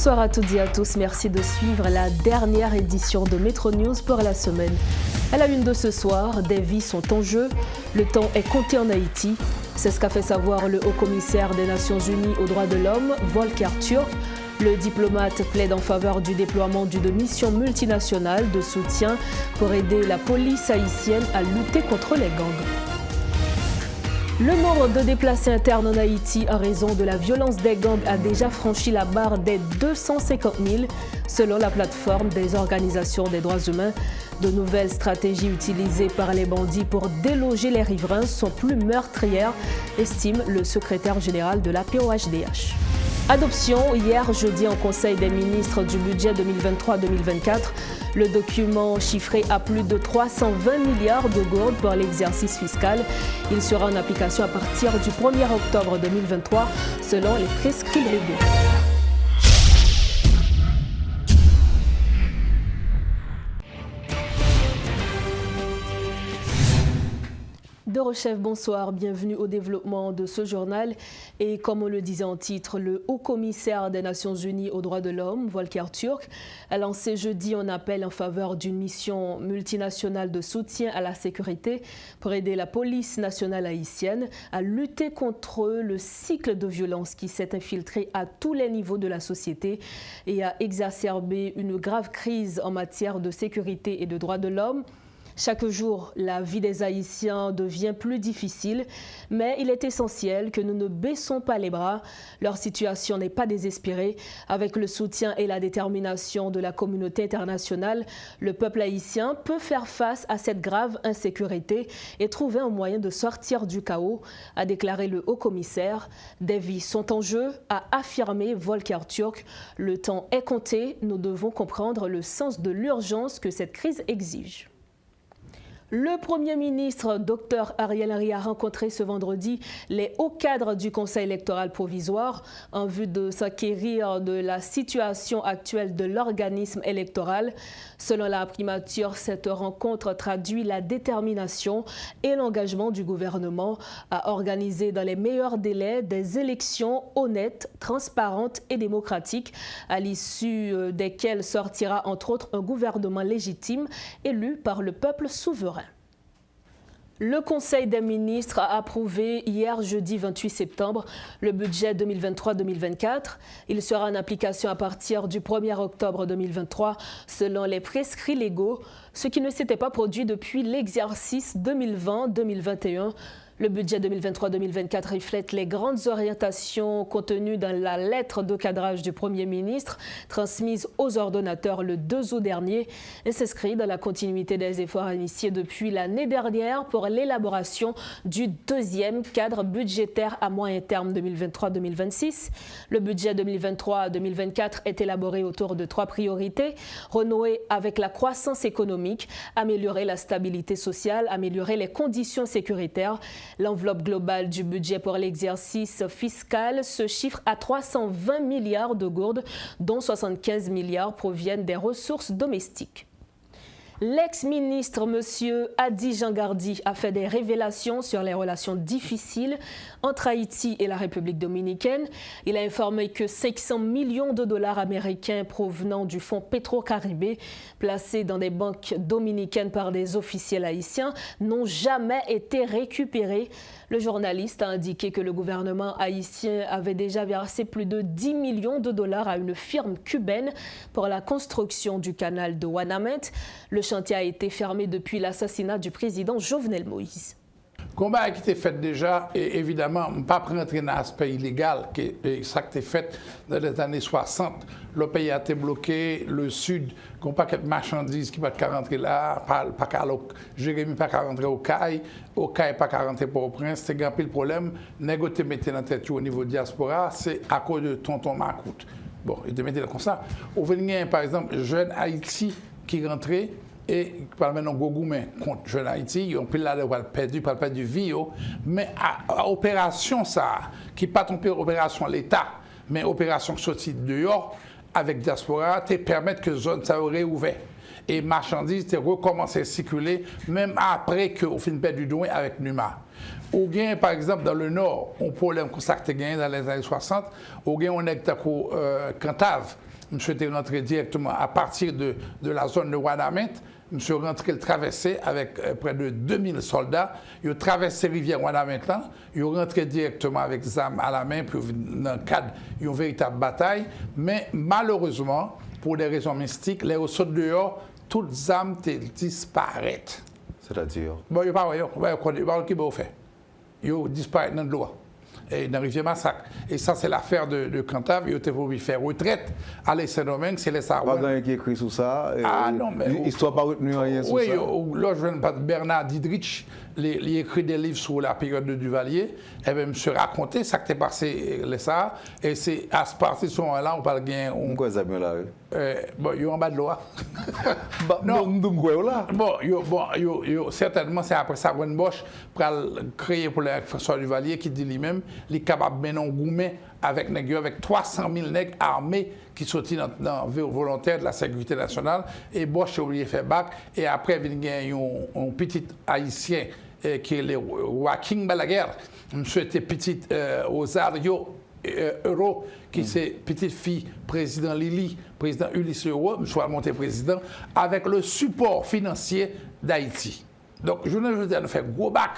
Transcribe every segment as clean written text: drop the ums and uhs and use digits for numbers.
Bonsoir à toutes et à tous, merci de suivre la dernière édition de Métro News pour la semaine. À la une de ce soir, des vies sont en jeu, le temps est compté en Haïti. C'est ce qu'a fait savoir le haut-commissaire des Nations Unies aux droits de l'homme, Volker Turk. Le diplomate plaide en faveur du déploiement d'une mission multinationale de soutien pour aider la police haïtienne à lutter contre les gangs. Le nombre de déplacés internes en Haïti en raison de la violence des gangs a déjà franchi la barre des 250 000, selon la plateforme des organisations des droits humains. De nouvelles stratégies utilisées par les bandits pour déloger les riverains sont plus meurtrières, estime le secrétaire général de la POHDH. Adoption hier jeudi en Conseil des ministres du budget 2023-2024. Le document chiffré à plus de 320 milliards de gourdes pour l'exercice fiscal. Il sera en application à partir du 1er octobre 2023 selon les prescrits légaux. Chef, bonsoir, bienvenue au développement de ce journal. Et comme on le disait en titre, le haut-commissaire des Nations Unies aux droits de l'homme, Volker Turk, a lancé jeudi un appel en faveur d'une mission multinationale de soutien à la sécurité pour aider la police nationale haïtienne à lutter contre le cycle de violence qui s'est infiltré à tous les niveaux de la société et a exacerbé une grave crise en matière de sécurité et de droits de l'homme. Chaque jour, la vie des Haïtiens devient plus difficile, mais il est essentiel que nous ne baissons pas les bras. Leur situation n'est pas désespérée. Avec le soutien et la détermination de la communauté internationale, le peuple haïtien peut faire face à cette grave insécurité et trouver un moyen de sortir du chaos, a déclaré le haut-commissaire. Des vies sont en jeu, a affirmé Volker Turk. Le temps est compté, nous devons comprendre le sens de l'urgence que cette crise exige. Le Premier ministre, Dr Ariel Henry, a rencontré ce vendredi les hauts cadres du Conseil électoral provisoire en vue de s'acquérir de la situation actuelle de l'organisme électoral. Selon la primature, cette rencontre traduit la détermination et l'engagement du gouvernement à organiser dans les meilleurs délais des élections honnêtes, transparentes et démocratiques, à l'issue desquelles sortira entre autres un gouvernement légitime élu par le peuple souverain. Le Conseil des ministres a approuvé hier jeudi 28 septembre le budget 2023-2024. Il sera en application à partir du 1er octobre 2023 selon les prescrits légaux, ce qui ne s'était pas produit depuis l'exercice 2020-2021. Le budget 2023-2024 reflète les grandes orientations contenues dans la lettre de cadrage du Premier ministre transmise aux ordonnateurs le 2 août dernier et s'inscrit dans la continuité des efforts initiés depuis l'année dernière pour l'élaboration du deuxième cadre budgétaire à moyen terme 2023-2026. Le budget 2023-2024 est élaboré autour de 3 priorités: renouer avec la croissance économique, améliorer la stabilité sociale, améliorer les conditions sécuritaires. L'enveloppe globale du budget pour l'exercice fiscal se chiffre à 320 milliards de gourdes, dont 75 milliards proviennent des ressources domestiques. L'ex-ministre M. Hadi Jangardi a fait des révélations sur les relations difficiles entre Haïti et la République dominicaine. Il a informé que 500 millions de dollars américains provenant du fonds Petro-Caribé, placés dans des banques dominicaines par des officiels haïtiens, n'ont jamais été récupérés. Le journaliste a indiqué que le gouvernement haïtien avait déjà versé plus de 10 millions de dollars à une firme cubaine pour la construction du canal de Wanamètre. Le chantier a été fermé depuis l'assassinat du président Jovenel Moïse. Le combat a été fait déjà, et évidemment, on ne peut pas rentrer dans l'aspect illégal, ça a été fait dans les années 60. Le pays a été bloqué, le Sud, il n'y a pas de marchandises qui ne peuvent pas rentrer là, Jérémy ne peut pas rentrer au CAI ne peut pas rentrer pour au Prince. C'est un peu le problème. Négocier mettre dans tête au niveau de la diaspora, c'est à cause de tonton Macoute. Bon, il te mettait comme ça. Au venir, par exemple, jeune Haïti qui rentrait, et par maintenant Gogoumen contre jeune Haïti, ils ont pris là perdu vie, mais à opération ça, qui pas ton opération l'État, mais opération sortie dehors avec diaspora, te permettre que zone ça aurait ouvert. Et marchandises te recommencer à circuler même après qu'on finit perdu du avec Numa. Ou bien, par exemple, dans le Nord, un problème qu'on s'est gagné dans les années 60, ou bien on est Cantave, monsieur était rentré directement à partir de la zone de Ouadamint. Monsieur rentré le traversé avec près de 2000 soldats. Il a traversé la rivière Ouadamint là. Il est rentré directement avec des armes à la main pour dans le cadre d'une véritable bataille. Mais malheureusement, pour des raisons mystiques, les sauts dehors, toutes les armes disparaissent. C'est-à-dire? Bon, il n'y a pas de fait. Ils disparaissent dans l'eau. Et dans la rivière Massacre. Et ça, c'est l'affaire de Cantave. Il était voulu faire retraite à Saint-Domingue, c'est les Sarouens. Pas quelqu'un qui écrit sur ça. Ah non, mais. L'histoire pas retenu rien sur ça. Oui, là, je viens de Bernard Didrich, il écrit des livres sur la période de Duvalier. Et bien, je me raconté ça qui s'est passé, les ça. Et c'est à ce parti de ce moment-là, on parle bien. Pourquoi ça vient là? Bon, il y a en bas de l'eau. Non, là. Bon, certainement, c'est après ça, Gwen Bosch, pour créer pour François Duvalier, qui dit lui-même, il est capable de mener un gourmet avec 300 000 nègres armés qui sont dans le volontaire de la sécurité nationale. Et Bosch a oublié de faire bac. Et après, il y a un petit haïtien qui est le Joaquin Balaguer. Monsieur était petit Osario Euro, qui c'est petite fille président Lili, président Ulysse Euro, monsieur a monté président, avec le support financier d'Haïti. Donc, je ne veux dire, faire gros bac.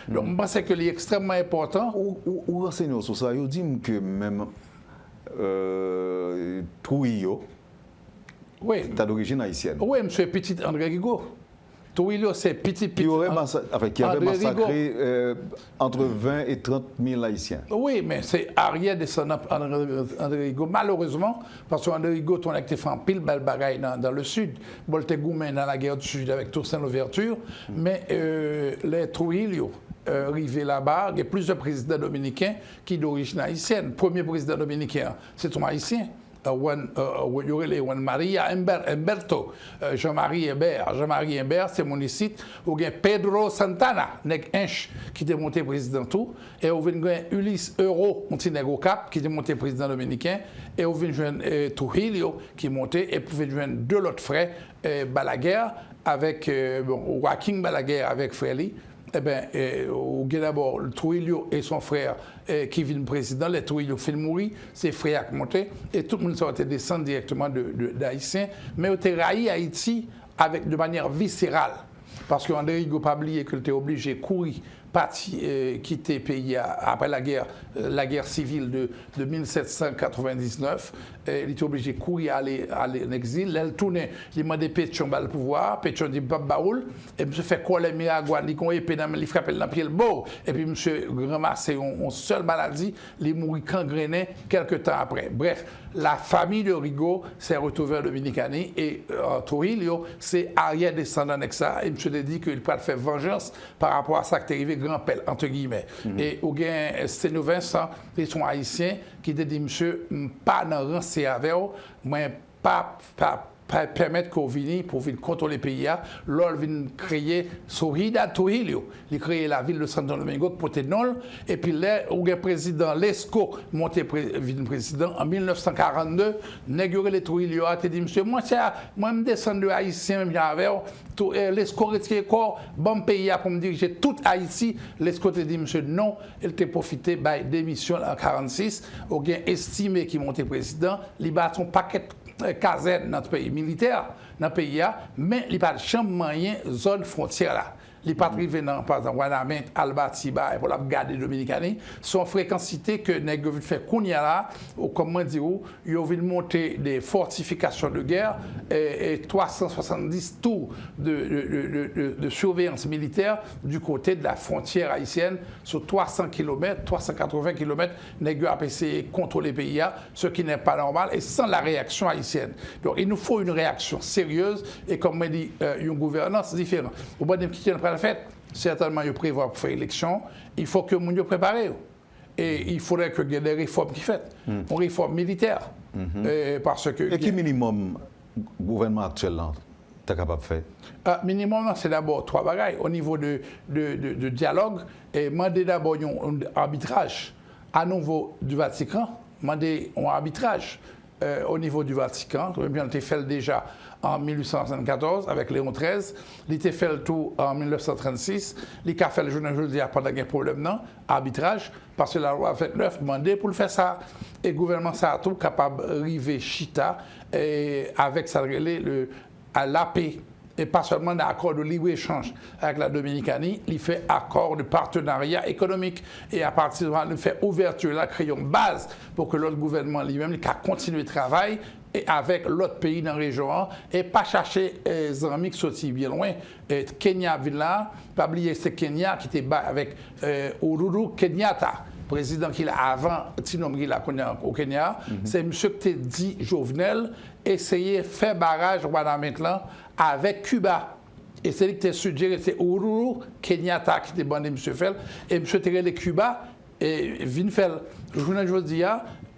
Donc, je pense que c'est extrêmement important. Ou renseignons sur ça, ils disent que même Trujillo, oui, est d'origine haïtienne. Oui, monsieur petit André Rigaud. Trujillo, c'est petit. Qui avait massacré entre 20 et 30 000 Haïtiens. Oui, mais c'est arrière-descendant André Rigaud. Malheureusement, parce qu'André Rigaud, on a été fait en pile belle bagaille dans le sud. Boltegoumen dans la guerre du Sud avec Toussaint Louverture. Mais les Trujillo, arrivés là-bas, il y a plusieurs présidents dominicains qui sont d'origine haïtienne. Le premier président dominicain, c'est un haïtien. Maria Humberto, Jean-Marie Hébert, c'est mon ici, ou bien Pedro Santana, qui est monté président tout, et ou bien Ulysse Euro, Montenegro Cap, qui est monté président dominicain, et ou bien Trujillo, qui est monté, et puis joindre deux autres frères, Balaguer, avec Joaquin Balaguer avec Fréli. Eh bien, d'abord, Trujillo et son frère qui viennent président, les Trujillo fait mourir, ses frères qui monté, et tout le monde sortait descendre directement d'Haïtiens, mais on a raillé Haïti de manière viscérale, parce qu'André Rigaud n'a pas oublié qu'il était obligé de courir, quitter le pays après la guerre civile de 1799. Il était obligé de courir aller en exil. Elle tournait, il demandait Pétion le pouvoir. Pétion dit Bob Baoul. Et M. fait quoi les miragouane, il frappait dans le pied le beau. Et puis M. ramassait une seule maladie, il mourit gangréné quelques temps après. Bref, la famille de Rigaud s'est retrouvée en Dominicanie et Trujillo, c'est arrière-descendant avec ça. Et M. a dit qu'il pourrait faire vengeance par rapport à ça qui est arrivé grand-père, entre guillemets. Et au gain, c'est nous Vincent, ils sont haïtiens, qui dit, monsieur, pas dans le rang avec eux, mais pas permettre qu'on vienne pour venir contrôler le pays. Là, ils viennent créer Sorida Trujillo. Ils créent la ville de Santo Domingo pour Ténol. Et puis là, le président Lesco monté président en 1942. Néguré les Trujillo a dit, monsieur, moi, je descends de Haïtien, même avec Lesco retiré corps, bon pays pour me diriger tout Haïti. Lesco a dit, monsieur, non, il t'a profité de démission en 1946. Il a estimé qu'il montait président. Il a son paquet caserne dans notre pays militaire, dans le pays, mais il n'y a pas de chambre moyen zone frontière là. Il n'est pas arrivé dans, par exemple, Ouadamint, Albatiba, et pour la garder Dominicaine, sont fréquencité que les gens fait Kounia là, ou comment dire, ils ont monter des fortifications de guerre et 370 tours de surveillance militaire du côté de la frontière haïtienne sur 300 km, 380 km, les gens ont essayé de contrôler le pays, ce qui n'est pas normal, et sans la réaction haïtienne. Donc il nous faut une réaction sérieuse et comme on dit, une gouvernance différente. Au bout d'un petit temps, fait, certainement, il prévoit pour faire élection, il faut que nous nous préparions. Et il faudrait qu'il y ait des réformes qui fassent, une réforme militaire. Parce que, et quel minimum le gouvernement actuel est capable de faire? Minimum, c'est d'abord trois bagailles. Au niveau de dialogue, et demander d'abord un arbitrage à nouveau du Vatican, demander un arbitrage au niveau du Vatican. Il a été fait déjà en 1874 avec Léon XIII. Il a été fait le tout en 1936. Il a fait le journal jeudi pendant qu'il y a un problème, non, arbitrage, parce que la loi 29 demandait pour le faire ça. Et le gouvernement ça a tout capable d'arriver chita avec ça à la paix. Et pas seulement d'accord de libre-échange avec la Dominicanie, il fait accord de partenariat économique. Et à partir de là, il fait ouverture, là, créer une base pour que l'autre gouvernement lui-même il continue le travail et avec l'autre pays dans la région et pas chercher les amis qui sont bien loin. Kenya Villa, pas oublier c'est Kenya qui était avec Uhuru Kenyatta. Président qu'il a avant, Tinom qu'il a connu au Kenya, c'est M. qui t'a dit Jovenel, essayer de faire barrage maintenant avec Cuba. Et c'est lui qui t'a suggéré, c'est Uhuru Kenyatta qui t'a bandé M. Fell, et M. Terrell Cuba, et Vinfell. Je vous dis,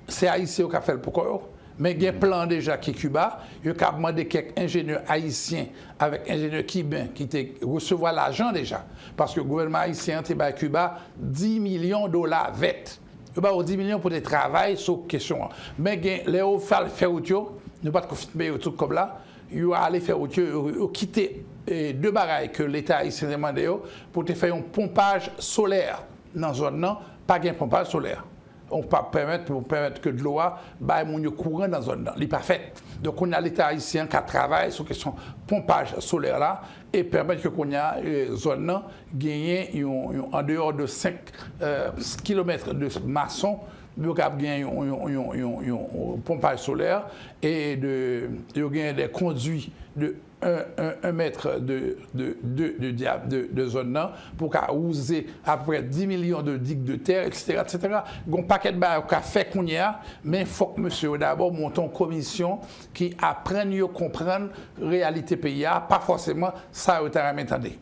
c'est Haïtien qui a fait le pourquoi. Mais il y a un plan déjà qui est Cuba. Il a demandé quelques ingénieurs haïtiens avec ingénieurs cubains qui recevoir l'argent déjà. Parce que le gouvernement haïtien a à Cuba 10 millions de dollars vêtements. Il a 10 millions pour des travail sur la question. Mais les hauts faire autre chose, nous pas de confirmer tout comme là. Il a allé faire autre chose, il a quitté deux bagailles que l'État haïtien a demandé pour faire un pompage solaire dans la zone, non, pas un pompage solaire. On peut permettre que de l'eau ait courant dans la zone. Ce n'est pas fait. Donc, on a l'État haïtien qui travaille sur la question pompage solaire là et permettre que qu'on a zone gagner en dehors de 5 km de maçon, nous avons gagné un pompage solaire et gagner des conduits de 1 mètre de zone pour user après 10 millions de digues de terre, etc. Il y a un paquet de barres qui a fait qu'on y a, mais il faut que monsieur d'abord monte une commission qui apprenne à comprendre la réalité pays, pas forcément ça au terrain attendez.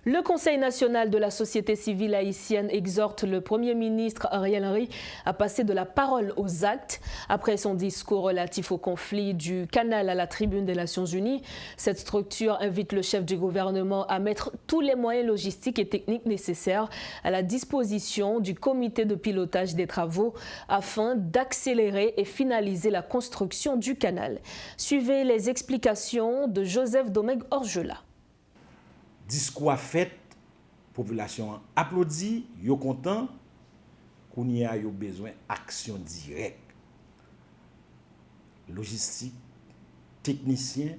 Le Conseil national de la société civile haïtienne exhorte le Premier ministre Ariel Henry à passer de la parole aux actes. Après son discours relatif au conflit du canal à la tribune des Nations Unies, cette structure invite le chef du gouvernement à mettre tous les moyens logistiques et techniques nécessaires à la disposition du comité de pilotage des travaux afin d'accélérer et finaliser la construction du canal. Suivez les explications de Joseph Domègue-Orgela. Discours fait, population applaudit, yo content, qu'on y a yo besoin action directe. Logistique, technicien,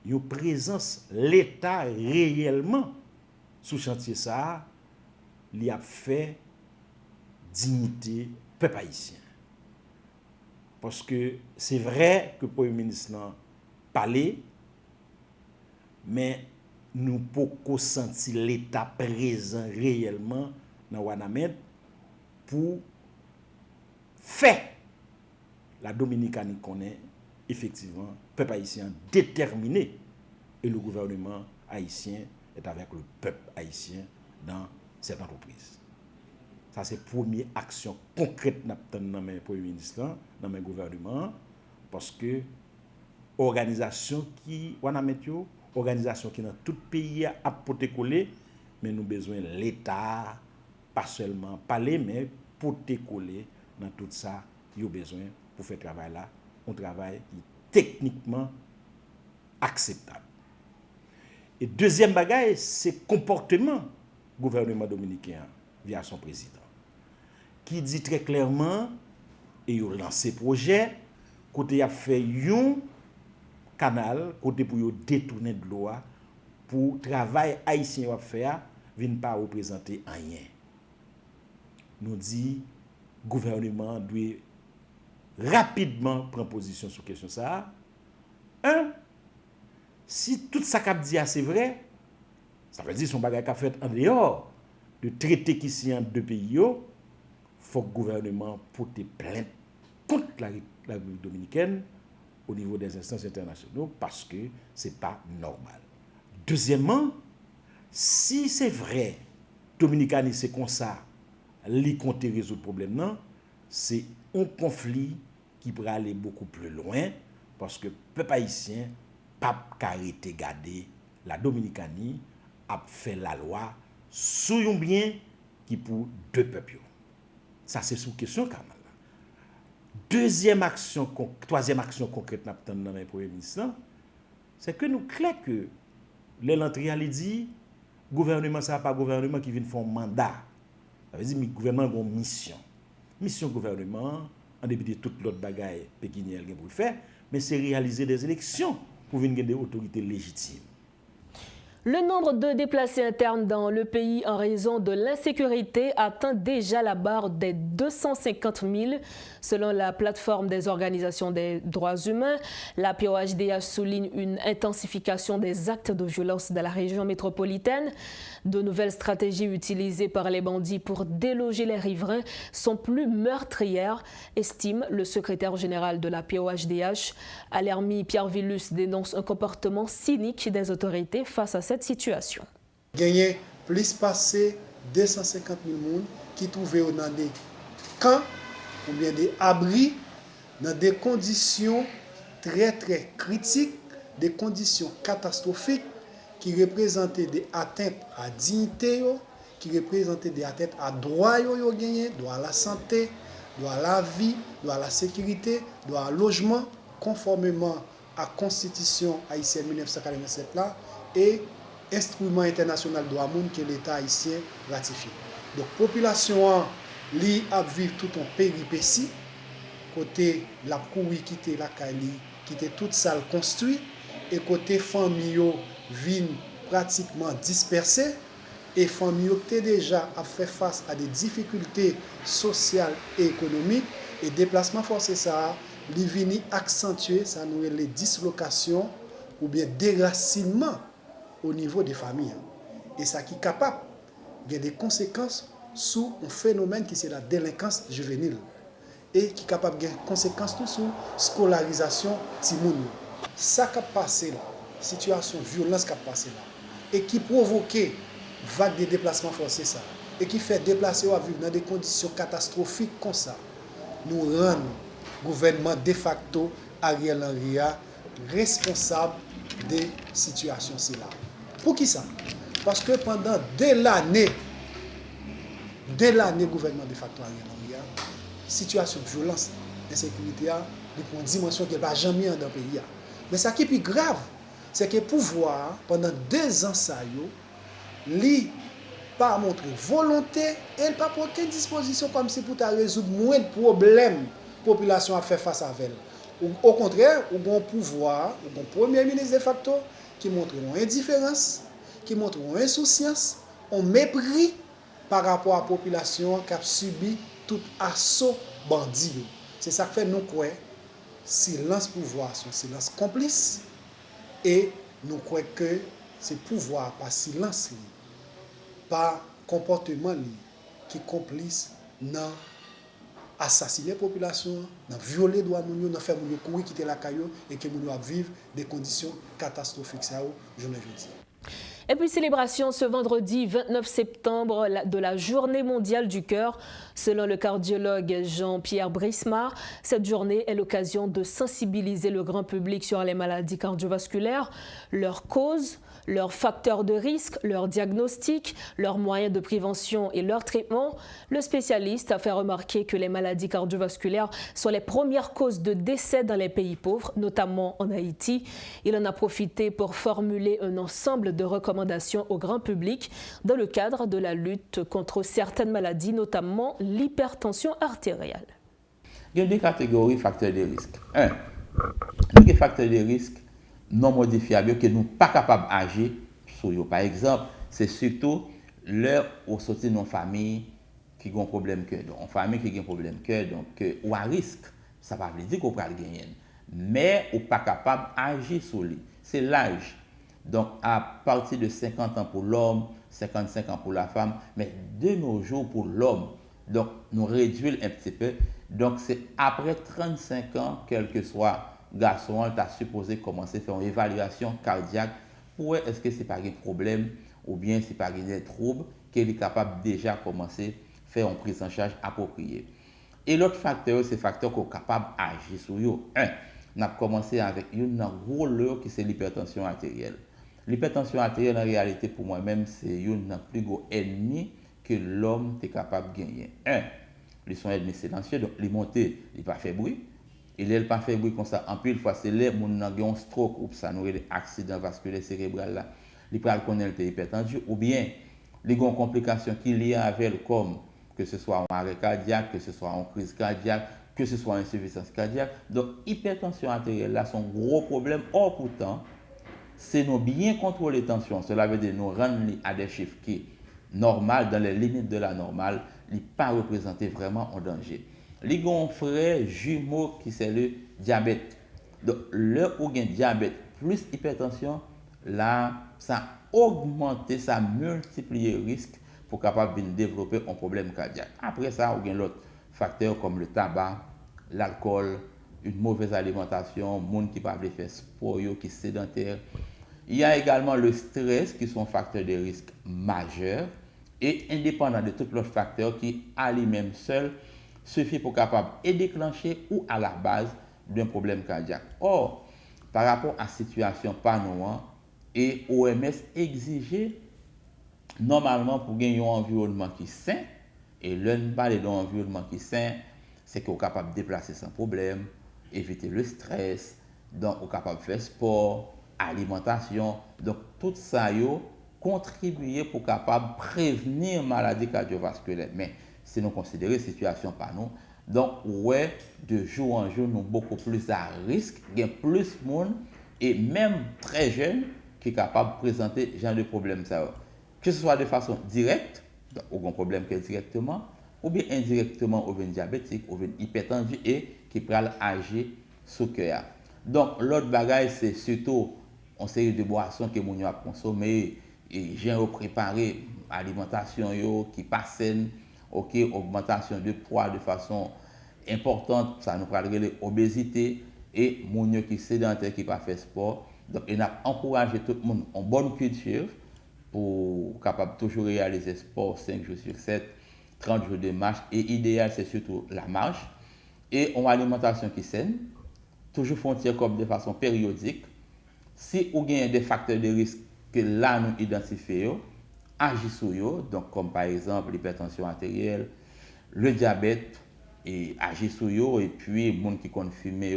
yo présence l'État réellement sous chantier ça, li a fait dignité peuple haïtien. Parce que c'est vrai que le Premier ministre n'a parlé, mais nous pouvons sentir l'État présent réellement dans Wanamed pour faire la Dominicanie qu'on est effectivement peuple haïtien déterminé et le gouvernement haïtien est avec le peuple haïtien dans cette entreprise. Ça c'est la première action concrète dans mes Premier ministre, dans mes gouvernements, parce que organisation qui Wanamed organisation qui dans tout pays a porté coller, mais nous besoin l'État, pas seulement parler, mais porter coller dans tout ça, il y a besoin pour faire travail là, un travail qui est techniquement acceptable. Et deuxième bagaille, c'est comportement du gouvernement dominicain via son président, qui dit très clairement, et il a lancé projet, côté a fait un canal côté pour détourner de l'eau pour travail haïtien va faire vient pas représenter rien. Nous dit gouvernement doit rapidement prendre position sur question ça. Si tout ça qu'a dit c'est vrai, ça veut dire son bagage qu'a fait en dehors de traité qui s'y entre deux pays, faut que le gouvernement porte plainte contre la République dominicaine au niveau des instances internationales parce que ce n'est pas normal. Deuxièmement, si c'est vrai, Dominicanie c'est comme ça, les compter résoudre le problème, non, c'est un conflit qui pourrait aller beaucoup plus loin parce que le peuple haïtien pas arrêter garder la Dominicanie a fait la loi sur un bien qui pour deux peuples. Ça c'est sous question quand même. troisième action concrète dans le Premier ministre, c'est que nous clair que l'entrée a dit gouvernement ça pas gouvernement qui vient faire un mandat. Ça veut dire le gouvernement a une mission. Mission gouvernement en dépit de toute l'autre bagaille pékinière pour le faire, mais c'est réaliser des élections pour venir des autorités légitimes. Le nombre de déplacés internes dans le pays en raison de l'insécurité atteint déjà la barre des 250 000, selon la plateforme des organisations des droits humains. La POHDH souligne une intensification des actes de violence dans la région métropolitaine. De nouvelles stratégies utilisées par les bandits pour déloger les riverains sont plus meurtrières, estime le secrétaire général de la POHDH. Alermi Pierre Villus dénonce un comportement cynique des autorités face à cette situation. Gagner plus passé 250 000 personnes qui trouvaient dans des camps ou bien des abris dans des conditions très très critiques, des conditions catastrophiques qui représentaient des atteintes à dignité, qui représentaient des atteintes à droit droit à la santé, droit à la vie, droit à la sécurité, droit à logement, conformément à la Constitution haïtienne 1947 là, et instrument international de droit monde que l'État haïtien ratifie. Donc, la population li a vivre tout en péripétie, côté la courir quitter la Cali, quitter toute salle construite, et côté famille vin pratiquement dispersée, et famille qui déjà a fait face à des difficultés sociales et économiques, et déplacement forcé ça, li vini accentuer ça nous les dislocations ou bien déracinement au niveau des familles. Et ça qui est capable de des conséquences sur un phénomène qui c'est la délinquance juvénile et qui est capable de des conséquences sur la scolarisation timoun. Ça qui a passé là, situation violence qui a passé là et qui provoquait vague de déplacements forcés ça et qui fait déplacer à vivre dans des conditions catastrophiques comme ça, nous rend gouvernement de facto Ariel Henry responsable des situations là. Pour qui ça? Parce que pendant dès l'année gouvernement de facto Ariel Henry, situation de violence, d'insécurité a une dimension qui n'est pas jamais dans le pays. Mais ce qui est plus grave, c'est que le pouvoir, pendant 2 ans, ça n'a pas montré volonté et pas pris aucune disposition comme si pour résoudre moins de problèmes que la population a fait face à elle. Au contraire, il y a un pouvoir, un premier ministre de facto qui montre une indifférence, qui montre une insouciance, un mépris par rapport à la population qui a subi tout assaut bandit. C'est ça qui fait nous croire silence pouvoir, son silence complice, et nous croyons que c'est pouvoir par silence, par comportement qui complice dans assassiner la population, dans violer les droits de l'homme, dans faire les gens courir, quitter la caillou et que nous vivre des conditions catastrophiques. Ça, je ne veux dire. Et puis célébration ce vendredi 29 septembre de la Journée mondiale du cœur. Selon le cardiologue Jean-Pierre Brismar, cette journée est l'occasion de sensibiliser le grand public sur les maladies cardiovasculaires, leurs causes, leurs facteurs de risque, leurs diagnostics, leurs moyens de prévention et leur traitement. Le spécialiste a fait remarquer que les maladies cardiovasculaires sont les premières causes de décès dans les pays pauvres, notamment en Haïti. Il en a profité pour formuler un ensemble de recommandations au grand public dans le cadre de la lutte contre certaines maladies, notamment l'hypertension artérielle. Il y a 2 catégories de facteurs de risque. 1. Les facteurs de risque non modifiables que nous ne sommes pas capables d'agir sur eux. Par exemple, c'est surtout l'heure où sortir dans une famille qui a un problème cœur. Donc, une famille qui a un problème cœur, donc, ou à risque, ça ne veut pas dire qu'on peut le gagner. Mais on n'est pas capable d'agir sur lui. C'est l'âge. Donc, à partir de 50 ans pour l'homme, 55 ans pour la femme, mais de nos jours pour l'homme. Donc, nous réduisons un petit peu. Donc, c'est après 35 ans, quel que soit garçon, tu as supposé commencer à faire une évaluation cardiaque pour voir est-ce que ce n'est pas un problème ou bien ce n'est pas un trouble qu'il est capable déjà commencer à faire une prise en charge appropriée. Et l'autre facteur, c'est le facteur qu'on est capable d'agir sur eux. 1. On a commencé avec une gros leurre qui c'est l'hypertension artérielle. L'hypertension artérielle, en réalité, pour moi-même, c'est un plus gros ennemi que l'homme est capable de gagner. 1. ils sont silencieux, donc les montées, ils ne pas fait bruit. Et là, il pas fait bruit comme ça. En plus, fois, c'est là, mon a un stroke ou ça, nous des accidents vasculaires cérébraux là. Il peut connaître hypertendu ou bien les complications qui liées avec comme que ce soit un arrêt cardiaque, que ce soit une crise cardiaque, que ce soit une insuffisance cardiaque. Donc, hypertension artérielle là, c'est un gros problème. Or, pourtant, c'est nous bien contrôler la tension. Cela veut dire nous rendre à des chiffres qui sont normaux, dans les limites de la normale, ne pas représenter vraiment un danger. Les frère jumeau qui c'est le diabète. Donc, le ou un diabète plus hypertension, là, ça augmente, ça multiplie le risque pour capable de développer un problème cardiaque. Après ça, il y a d'autres facteurs comme le tabac, l'alcool, une mauvaise alimentation, monde qui ne peut pas faire sport, qui est sédentaire. Il y a également le stress qui sont facteurs de risque majeurs et indépendant de tous les facteurs qui, à lui-même seul, suffit pour capable et déclencher ou à la base d'un problème cardiaque. Or, par rapport à la situation panorama, et OMS exigeait normalement pour gagner un environnement qui est sain, et l'un parler d'un environnement qui est sain, c'est qu'on est capable de déplacer sans problème, éviter le stress, donc on est capable de faire sport, alimentation, donc tout ça contribuer pour capable prévenir maladie cardiovasculaire. Mais si nous considérons la situation par nous, donc ouais, de jour en jour, nous sommes beaucoup plus à risque, il y a plus de monde, et même très jeune, qui est capable de présenter ce genre de problème. Que ce soit de façon directe, donc aucun problème que directement, ou bien indirectement, ou bien diabétique, ou bien hypertendu, et qui peut agir sur le cœur. Donc l'autre bagage, c'est surtout une série de boissons que nous avons consommées, et j'ai préparé alimentation qui passe saine, ok, augmentation de poids de façon importante, ça nous parle de l'obésité et mon qui sédentaire qui pas fait sport. Donc il a encouragé tout le monde en bonne culture pour capable toujours réaliser sport 5 jours sur 7, 30 jours de marche et idéal c'est surtout la marche et une alimentation qui saine, toujours frontière comme de façon périodique. Si vous avez des facteurs de risque que là nous identifions, agir sur eux, donc comme par exemple l'hypertension artérielle, le diabète, et agir sur eux, et puis les gens qui ont fumé,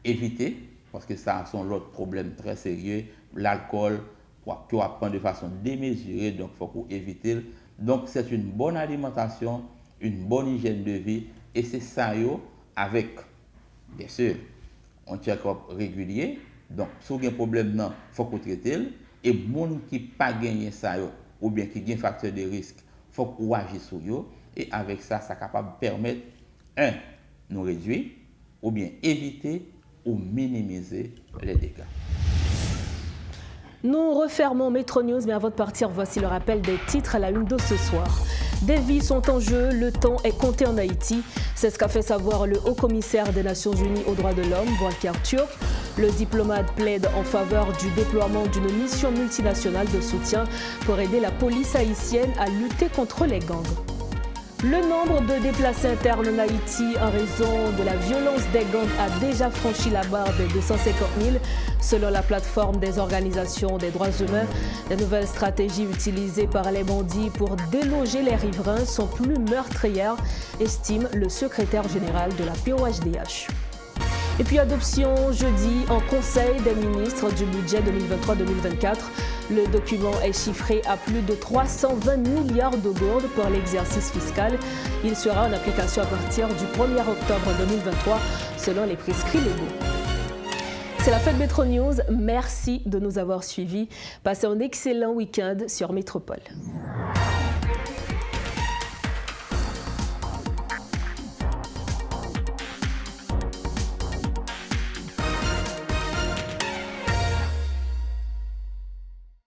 éviter, parce que ça sont l'autre problème très sérieux, l'alcool, qu'on va prendre de façon démesurée, donc il faut éviter. Donc c'est une bonne alimentation, une bonne hygiène de vie, et c'est ça avec, bien sûr, un check-up régulier. Donc si vous avez un problème, il faut qu'on traite. Et les gens qui n'ont pas gagné ça, ou bien qui ont un facteur de risque, il faut qu'on agisse sur eux. Et avec ça, ça est capable de permettre, nous réduire, ou bien éviter, ou minimiser les dégâts. Nous refermons Metro News, mais avant de partir, voici le rappel des titres à la une de ce soir. Des vies sont en jeu, le temps est compté en Haïti. C'est ce qu'a fait savoir le haut-commissaire des Nations Unies aux droits de l'homme, Volker Turk. Le diplomate plaide en faveur du déploiement d'une mission multinationale de soutien pour aider la police haïtienne à lutter contre les gangs. Le nombre de déplacés internes en Haïti en raison de la violence des gangs a déjà franchi la barre des 250 000 selon la plateforme des organisations des droits humains. Les nouvelles stratégies utilisées par les bandits pour déloger les riverains sont plus meurtrières, estime le secrétaire général de la POHDH. Et puis adoption jeudi en Conseil des ministres du budget 2023-2024. Le document est chiffré à plus de 320 milliards de gourdes pour l'exercice fiscal. Il sera en application à partir du 1er octobre 2023 selon les prescrits légaux. C'est la fin de Metro News. Merci de nous avoir suivis. Passez un excellent week-end sur Métropole.